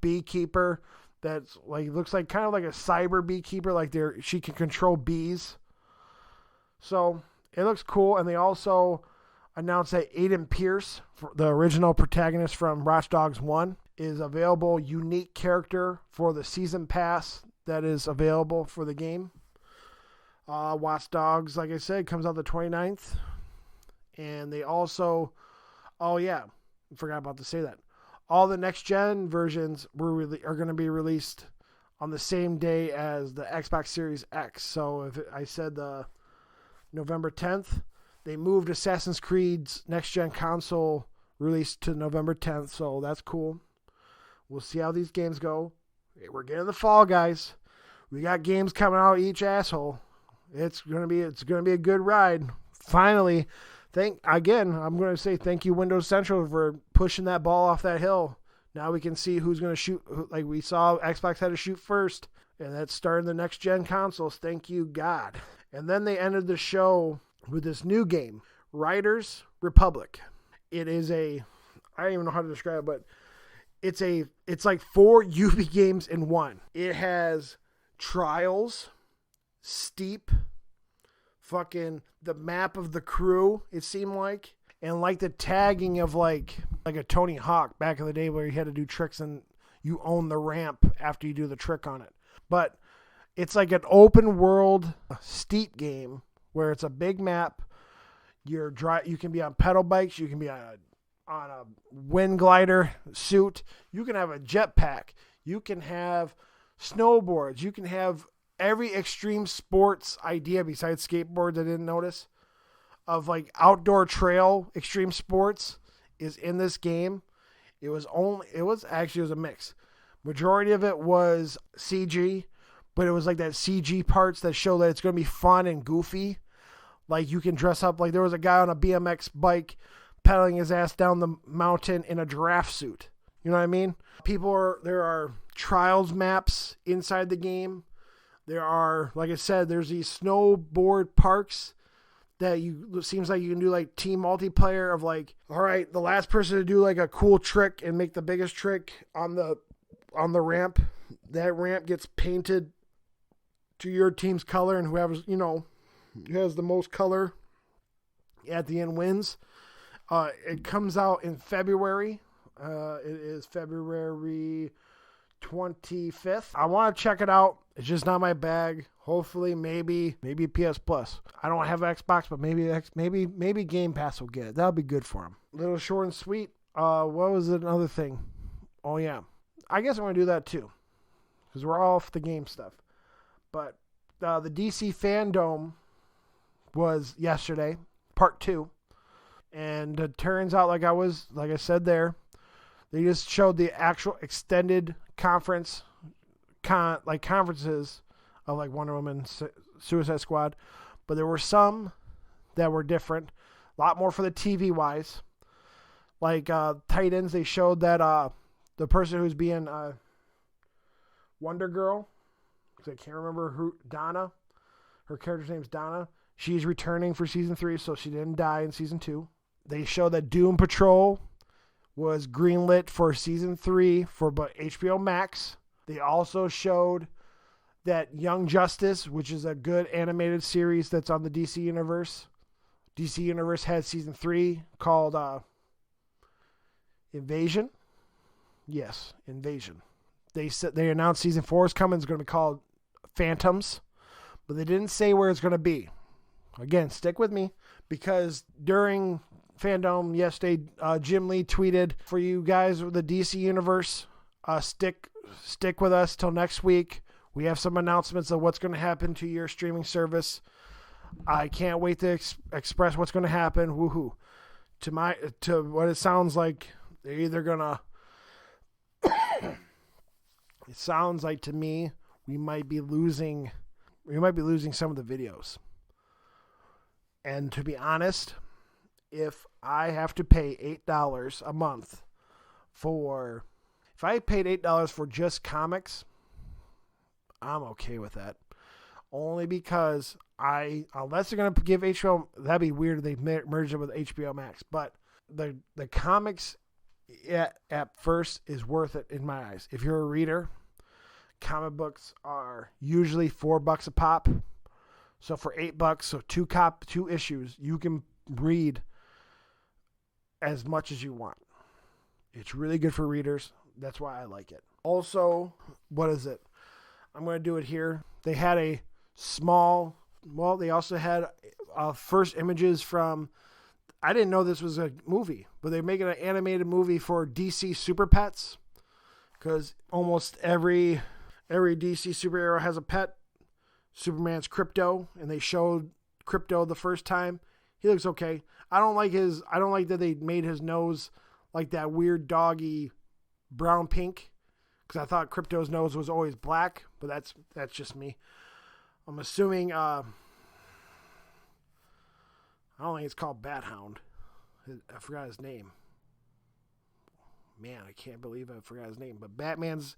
beekeeper that's like looks like kind of like a cyber beekeeper, like she can control bees. So it looks cool. And they also announced that Aiden Pierce, the original protagonist from Watch Dogs 1, is available unique character for the season pass that is available for the game. Watch Dogs, like I said, comes out the 29th. And they also, oh yeah, I forgot about to say that. All the next gen versions are going to be released on the same day as the Xbox Series X. So if I said November 10th, they moved Assassin's Creed's next gen console release to November 10th. So that's cool. We'll see how these games go. We're getting the fall, guys. We got games coming out each asshole. It's gonna be a good ride. Finally, I'm gonna say thank you, Windows Central, for pushing that ball off that hill. Now we can see who's gonna shoot. Like we saw, Xbox had to shoot first, and that's starting the next gen consoles. Thank you, God. And then they ended the show with this new game, Riders Republic. It is I don't even know how to describe it, but it's like 4 Ubi games in one. It has Trials, Steep, fucking the map of the crew, it seemed like, and like the tagging of like a Tony Hawk back in the day where you had to do tricks and you own the ramp after you do the trick on it. But it's like an open world Steep game where it's a big map. You can be on pedal bikes, you can be on a wind glider suit, you can have a jetpack, you can have snowboards, you can have every extreme sports idea besides skateboards I didn't notice of like outdoor trail extreme sports is in this game. It was a mix. Majority of it was CG, but it was like that CG parts that show that it's going to be fun and goofy. Like you can dress up, like there was a guy on a BMX bike pedaling his ass down the mountain in a giraffe suit. You know what I mean? There are trials maps inside the game. There are, like I said, there's these snowboard parks that seems like you can do like team multiplayer of like, all right, the last person to do like a cool trick and make the biggest trick on the ramp, that ramp gets painted to your team's color, and whoever has the most color at the end wins. It comes out in February. It is February 25th. I want to check it out. It's just not my bag. Hopefully, maybe PS Plus. I don't have Xbox, but maybe Game Pass will get it. That'll be good for them. Little short and sweet. What was another thing? Oh yeah, I guess I'm gonna do that too, because we're all off the game stuff. But the DC Fandom was yesterday, part 2, and it turns out like I said there, they just showed the actual extended conferences of like Wonder Woman, Suicide Squad, but there were some that were different, a lot more for the TV wise. Like Titans, they showed that the person who's being Wonder Girl, because I can't remember Donna, her character's name's Donna. She's returning for season 3, so she didn't die in season 2. They showed that Doom Patrol was greenlit for season 3 for HBO Max. They also showed that Young Justice, which is a good animated series that's on the DC Universe. DC Universe had season 3 called Invasion. Yes, Invasion. They announced season 4 is coming. It's going to be called Phantoms, but they didn't say where it's going to be. Again, stick with me, because during Fandom yesterday, Jim Lee tweeted, for you guys with the DC Universe, stick with us till next week. We have some announcements of what's going to happen to your streaming service. I can't wait to express what's going to happen. Woohoo! To what it sounds like, they're either gonna. It sounds like to me we might be losing some of the videos. And to be honest, if I have to pay $8 a month if I paid $8 for just comics, I'm okay with that. Only because unless they're going to give HBO, that'd be weird if they merged it with HBO Max. But the comics at first is worth it in my eyes. If you're a reader, comic books are usually $4 a pop. So for $8, so two issues, you can read as much as you want. It's really good for readers. That's why I like it. Also, what is it? I'm going to do it here. They had they also had first images from I didn't know this was a movie, but they're making an animated movie for DC Super Pets, because almost every DC superhero has a pet. Superman's Crypto, and they showed Crypto the first time. He looks okay. I don't like that they made his nose like that weird doggy brown pink, because I thought Crypto's nose was always black, but that's just me. I'm assuming I don't think it's called Bat Hound. I forgot his name. Man, I can't believe I forgot his name. But Batman's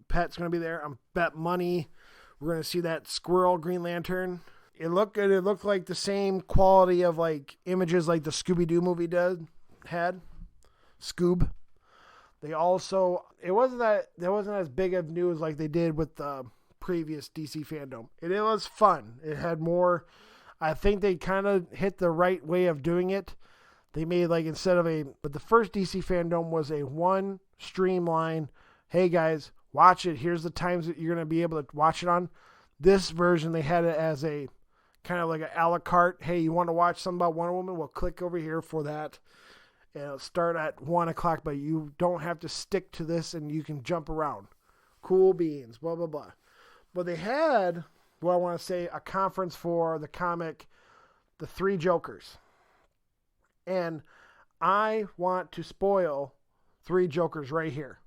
pet's going to be there. I'm bet money we're going to see that squirrel Green Lantern. It looked good. It looked like the same quality of like images like the Scooby-Doo movie had. Scoob. They also, it wasn't as big of news like they did with the previous DC fandom. It was fun. It had more, I think they kind of hit the right way of doing it. They made like but the first DC fandom was a one streamline, hey guys, watch it. Here's the times that you're going to be able to watch it on. This version, they had it as a kind of like a la carte. Hey, you want to watch something about Wonder Woman? Well, click over here for that. And it'll start at 1 o'clock, but you don't have to stick to this and you can jump around. Cool beans, blah, blah, blah. But they had, I want to say, a conference for the comic, The Three Jokers. And I want to spoil Three Jokers right here.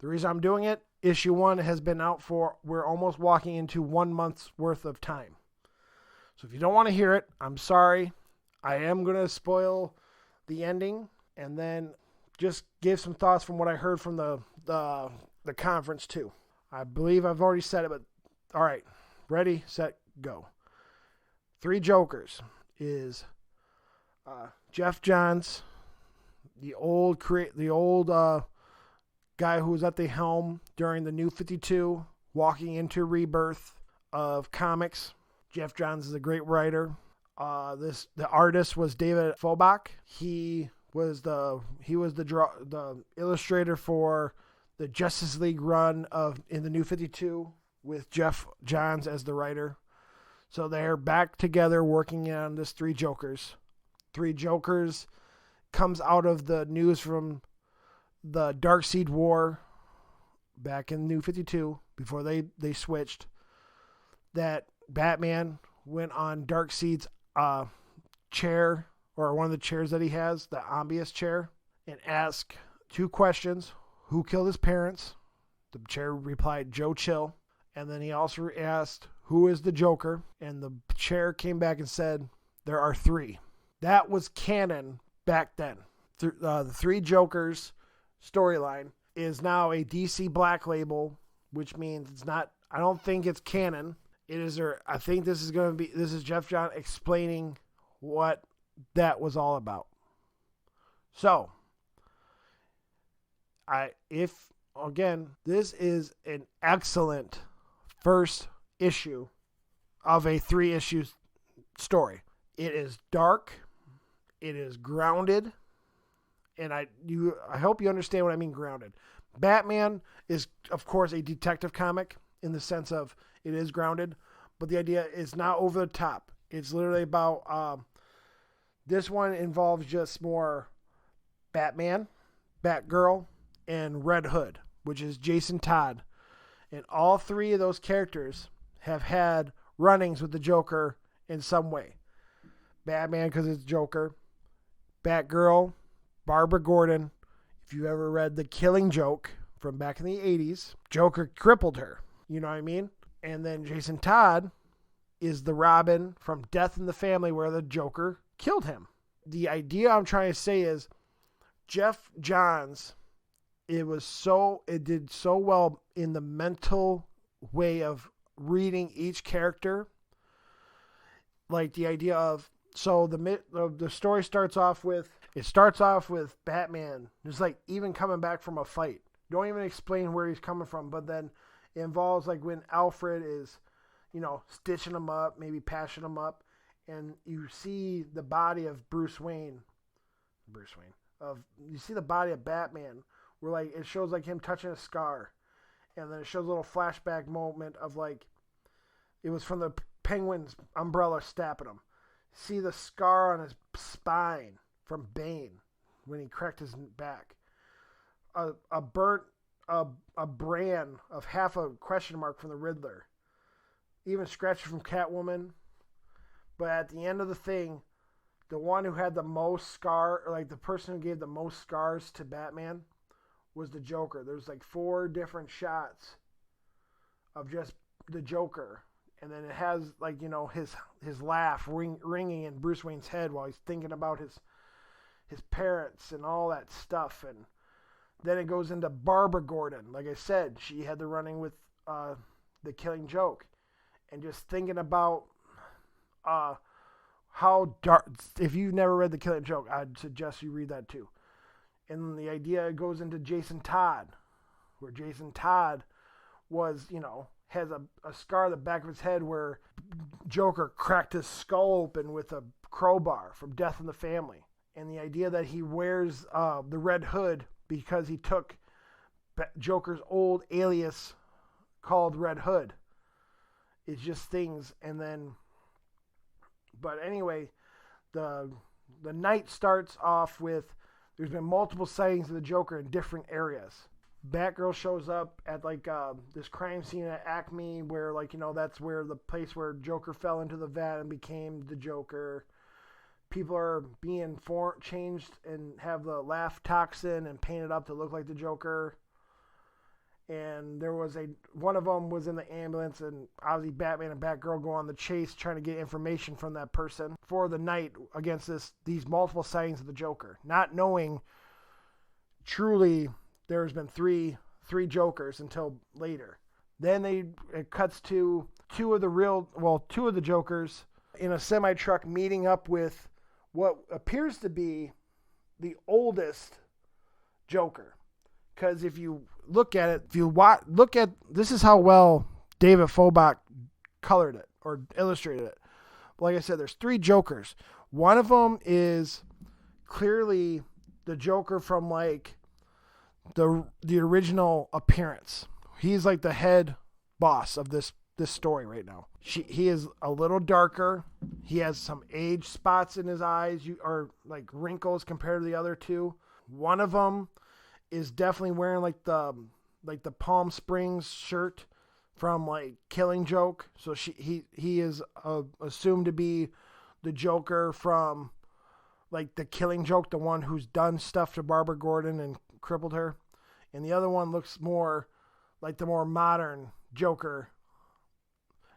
The reason I'm doing it, issue 1 has been out we're almost walking into 1 month's worth of time. So if you don't want to hear it, I'm sorry. I am going to spoil the ending and then just give some thoughts from what I heard from the conference too. I believe I've already said it, but all right. Ready, set, go. Three Jokers is Jeff Johns, the old guy who was at the helm during the New 52, walking into rebirth of comics. Jeff Johns is a great writer. The artist was David Fobach. He was the illustrator for the Justice League run in the New 52 with Jeff Johns as the writer. So they're back together working on this Three Jokers. Three Jokers comes out of the news from the Darkseid War back in New 52 before they switched, that Batman went on Darkseid's chair, or one of the chairs that he has, the Ambius chair, and asked 2 questions. Who killed his parents? The chair replied, Joe Chill. And then he also asked, who is the Joker? And the chair came back and said, there are 3. That was canon back then. The Three Jokers storyline is now a DC Black Label, which means it's not, I don't think it's canon. It is, I think this is Jeff Johns explaining what that was all about. So, this is an excellent first issue of a 3-issue story. It is dark, it is grounded, and I hope you understand what I mean grounded. Batman is, of course, a detective comic in the sense of it is grounded, but the idea is not over the top. It's literally about, this one involves just more Batman, Batgirl, and Red Hood, which is Jason Todd. And all 3 of those characters have had run-ins with the Joker in some way. Batman, because it's Joker. Batgirl, Barbara Gordon. If you ever read The Killing Joke from back in the 80s, Joker crippled her. You know what I mean? And then Jason Todd is the Robin from Death in the Family, where the Joker killed him. The idea I'm trying to say is Jeff Johns, it did so well in the mental way of reading each character. Like the idea of, so the story starts off with Batman just like even coming back from a fight. Don't even explain where he's coming from, but then it involves like when Alfred is, stitching him up, maybe patching him up, and you see the body of you see the body of Batman, where like it shows like him touching a scar, and then it shows a little flashback moment of like it was from the Penguin's umbrella stabbing him. see the scar on his spine from Bane when he cracked his back. A burnt a brand of half a question mark from the Riddler. Even scratches from Catwoman. But at the end of the thing, the one who had the most scar, or like the person who gave the most scars to Batman, was the Joker. There's like 4 different shots of just the Joker. And then it has like, you know, his laugh ringing in Bruce Wayne's head while he's thinking about his parents and all that stuff. And then it goes into Barbara Gordon. Like I said, she had the running with the Killing Joke. And just thinking about how dark. If you've never read The Killing Joke, I'd suggest you read that too. And the idea goes into Jason Todd, where Jason Todd was, you know, has a scar on the back of his head where Joker cracked his skull open with a crowbar from Death in the Family. And the idea that he wears the Red Hood because he took Joker's old alias called Red Hood. It's just things. And then, but anyway, the night starts off with, there's been multiple sightings of the Joker in different areas. Batgirl shows up at like this crime scene at Acme where, like, you know, that's where the place where Joker fell into the vat and became the Joker. People are being changed and have the laugh toxin and painted up to look like the Joker. And there was one of them was in the ambulance, and obviously Batman and Batgirl go on the chase trying to get information from that person for the night against these multiple sightings of the Joker, not knowing truly there's been three Jokers until later. Then it cuts to two of the Jokers in a semi-truck meeting up with what appears to be the oldest Joker. Because if you look at it, this is how well David Fobach colored it or illustrated it. Like I said, there's 3 Jokers. One of them is clearly the Joker from like the original appearance. He's like the head boss of this story right now. He is a little darker. He has some age spots in his eyes, or like wrinkles compared to the other 2. One of them is definitely wearing like the Palm Springs shirt from like Killing Joke. So he is assumed to be the Joker from like the Killing Joke, the one who's done stuff to Barbara Gordon and crippled her. And the other one looks more like the more modern Joker.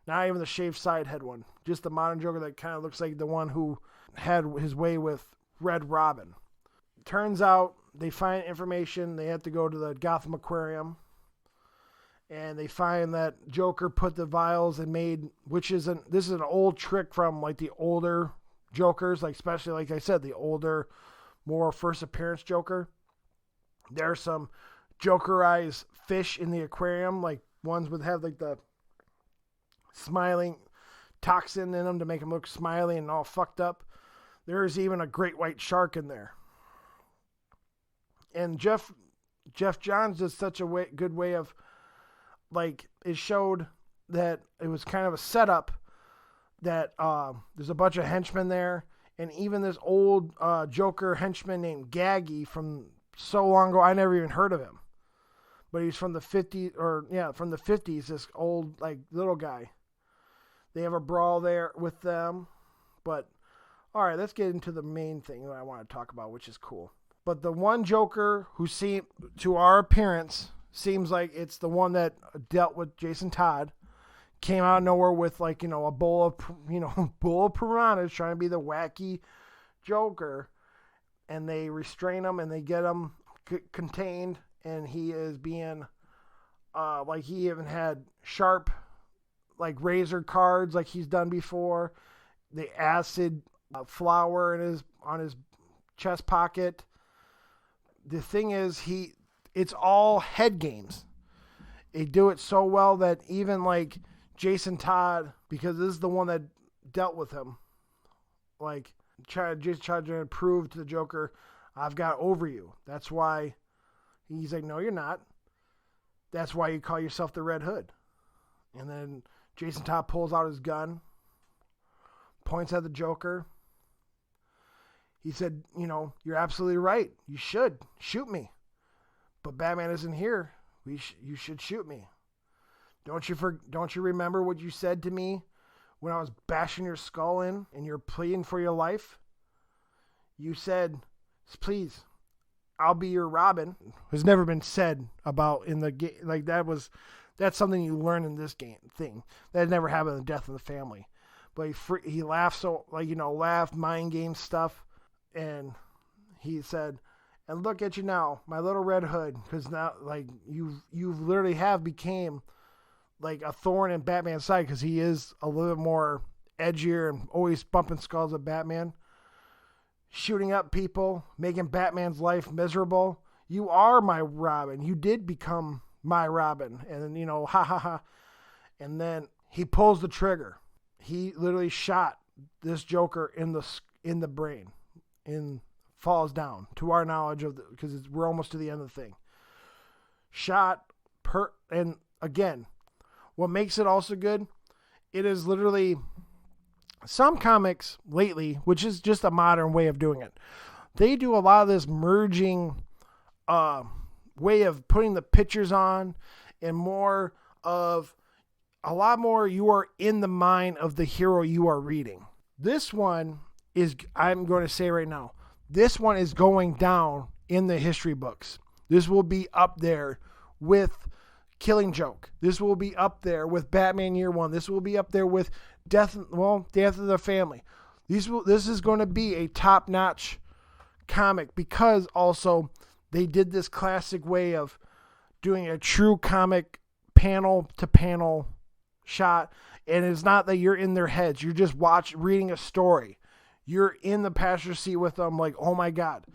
Not even the shaved side head one. Just the modern Joker that kind of looks like the one who had his way with Red Robin. Turns out they find information. They have to go to the Gotham Aquarium. And they find that Joker put the vials and made, this is an old trick from like the older Jokers, like especially like I said, the older, more first appearance Joker. There's some Jokerized fish in the aquarium, like ones would have like the smiling toxin in them to make them look smiley and all fucked up. There's even a great white shark in there. And Jeff Johns did such a good way of, like, it showed that it was kind of a setup that there's a bunch of henchmen there, and even this old Joker henchman named Gaggy from so long ago, I never even heard of him. But he's from the 50s, this old, like, little guy. They have a brawl there with them. But, all right, let's get into the main thing that I want to talk about, which is cool. But the one Joker who to our appearance, seems like it's the one that dealt with Jason Todd, came out of nowhere with, like, you know, a bowl of piranhas trying to be the wacky Joker. And they restrain him and they get him contained. And he is being, like, he even had sharp, like, razor cards like he's done before. The acid flower on his chest pocket. The thing is, it's all head games. They do it so well that even like Jason Todd, because this is the one that dealt with him, like tried to prove to the Joker, I've got over you. That's why he's like, no, you're not. That's why you call yourself the Red Hood. And then Jason Todd pulls out his gun, points at the Joker. He said, you're absolutely right. You should shoot me. But Batman isn't here. You should shoot me. Don't you remember what you said to me when I was bashing your skull in and you're pleading for your life? You said, please, I'll be your Robin. Has never been said about in the game. Like that's something you learn in this game thing. That never happened in Death in the Family. But he laughed laughed, mind game stuff. And he said, and look at you now, my little Red Hood, because now you literally have became like a thorn in Batman's side, because he is a little bit more edgier and always bumping skulls at Batman, shooting up people, making Batman's life miserable. You are my Robin. You did become my Robin. And then, ha ha ha. And then he pulls the trigger. He literally shot this Joker in the brain. And falls down, to our knowledge of because we're almost to the end of the thing. And again, what makes it also good, it is literally some comics lately, which is just a modern way of doing it. They do a lot of this merging way of putting the pictures on, and more of a lot more you are in the mind of the hero you are reading. This one is, I'm going to say right now, this one is going down in the history books. This will be up there with Killing Joke. This will be up there with Batman Year One. This will be up there with Death of the Family. This is going to be a top-notch comic, because also they did this classic way of doing a true comic panel-to-panel shot, and it's not that you're in their heads. You're just reading a story. You're in the passenger seat with them like, oh my God,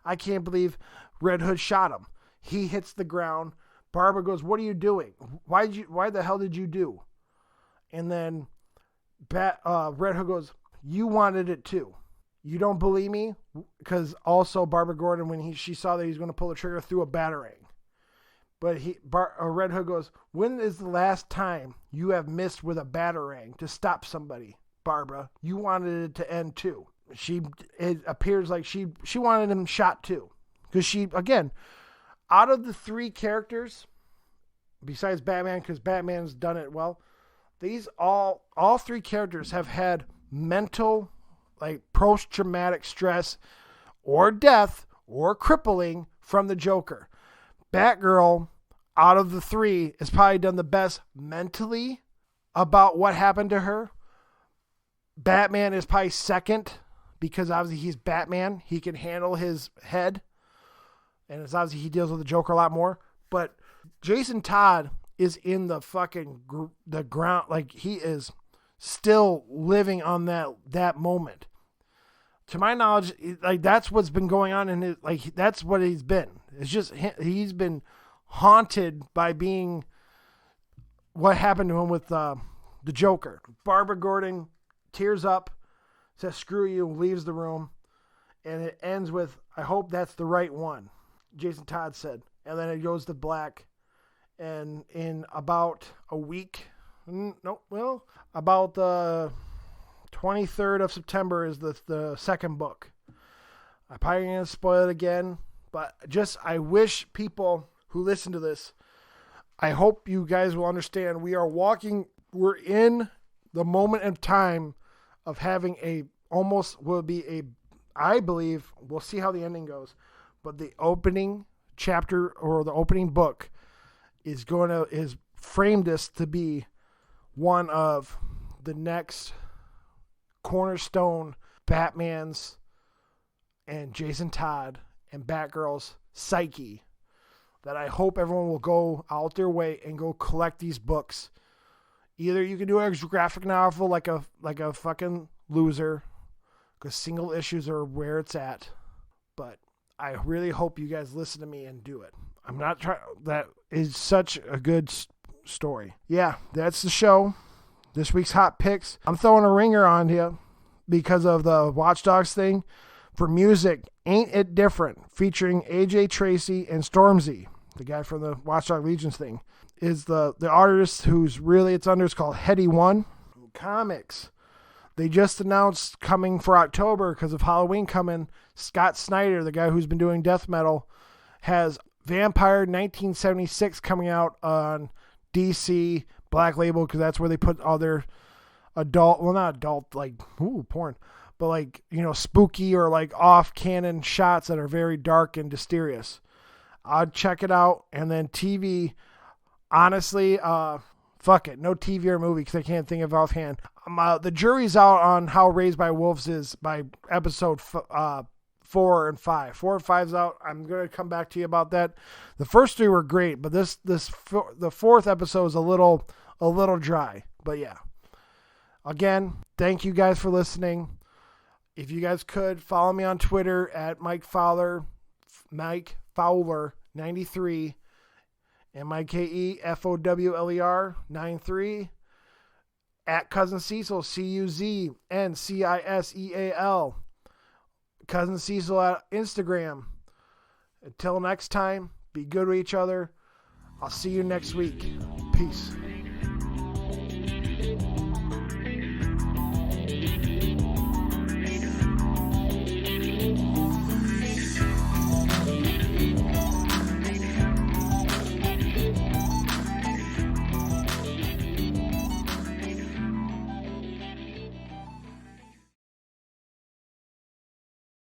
I can't believe Red Hood shot him. He hits the ground. Barbara goes, what are you doing? Why the hell did you do? And then Red Hood goes, you wanted it too. You don't believe me? Because also Barbara Gordon, when she saw that he was going to pull the trigger, threw a batarang. But Red Hood goes, when is the last time you have missed with a batarang to stop somebody? Barbara, you wanted it to end too. It appears like she wanted him shot too. Because she, again, out of the three characters, besides Batman, because Batman's done it well, these all three characters have had mental, like post-traumatic stress or death or crippling from the Joker. Batgirl, out of the three, has probably done the best mentally about what happened to her. Batman is probably second, because obviously he's Batman. He can handle his head. And it's obviously he deals with the Joker a lot more. But Jason Todd is in the the ground. Like, he is still living on that moment. To my knowledge, like, that's what's been going on in his, like, that's what he's been. It's just, he's been haunted by being what happened to him with the Joker. Barbara Gordon tears up, says screw you, leaves the room, and it ends with, I hope that's the right one, Jason Todd said. And then it goes to black, and in about a week, about the 23rd of September is the second book. I'm probably going to spoil it again, but I wish people who listen to this, I hope you guys will understand, we're in the moment of time of having I believe, we'll see how the ending goes, but the opening chapter or the opening book is framed this to be one of the next cornerstone Batman's and Jason Todd and Batgirl's psyche, that I hope everyone will go out their way and go collect these books. Either you can do a graphic novel like a fucking loser, because single issues are where it's at. But I really hope you guys listen to me and do it. I'm not trying. That is such a good story. Yeah, that's the show. This week's hot picks. I'm throwing a ringer on you because of the Watch Dogs thing. For music, Ain't It Different, featuring AJ Tracy and Stormzy, the guy from the Watch Dog Legions thing, is the artist who's really it's under. It's called Heady One. Comics. They just announced coming for October because of Halloween coming. Scott Snyder, the guy who's been doing death metal, has Vampire 1976 coming out on DC Black Label because that's where they put all their adult, well, not adult, like, porn, but like, spooky or like off-canon shots that are very dark and mysterious. I'd check it out. And then TV, honestly, fuck it. No TV or movie because I can't think of offhand. The jury's out on how Raised by Wolves is by episode 4 and 5. 4 and 5's out. I'm going to come back to you about that. The first 3 were great, but the fourth episode is a little dry. But yeah. Again, thank you guys for listening. If you guys could follow me on Twitter at Mike Fowler 93, and MikeFowler 93, at Cousin Cecil, CUZNCISEAL, Cousin Cecil at Instagram. Until next time, be good to each other. I'll see you next week. Peace.